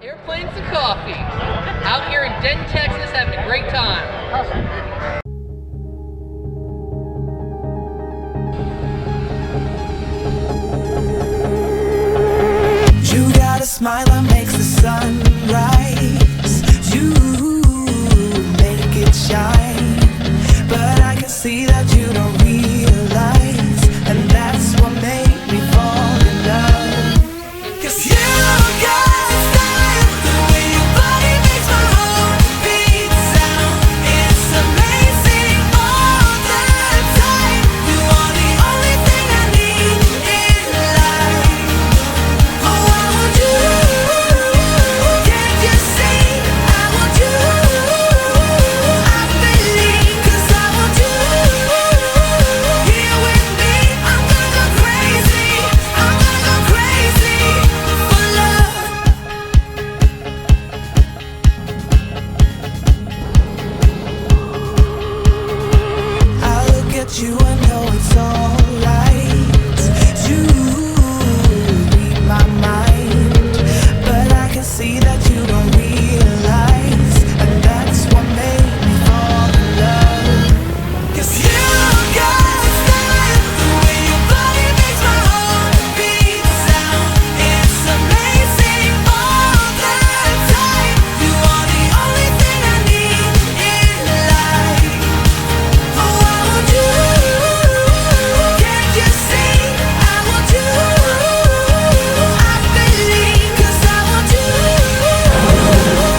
Airplanes and coffee. Out here in Denton, Texas, having a great time. You got a smile that makes the sun rise. You make it shine. But I can see that you don't realize, and that's what made me fall in love. 'Cause you got style, the way your body makes my heart beat sound. It's amazing all the time. You are the only thing I need in life. Oh, I want you. Can't you see? I want you. I believe, 'cause I want you. Here with me, I'm gonna go crazy. I'm gonna go crazy for love. I look at you and know it's alright. You read my mind, but I can see that you don't realize, and that's what made me fall in love. 'Cause you got style, the way your body makes my heart beat sound. It's amazing all the time. You are the only thing I need in life. Oh, I want you. Can't you see? I want you. I believe, 'cause I want you.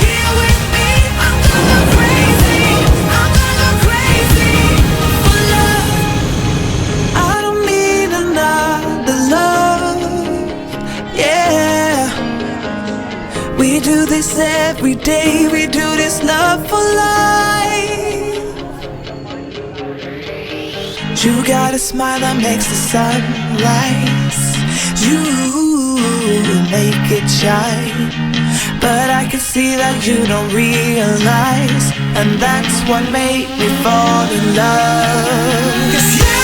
Here with me, I'm gonna go crazy. I'm gonna go crazy for love. I don't need another love. Yeah. We do this every day. We do this love for life. You got a smile that makes the sun rise. You make it shine. But I can see that you don't realize, and that's what made me fall in love. 'Cause you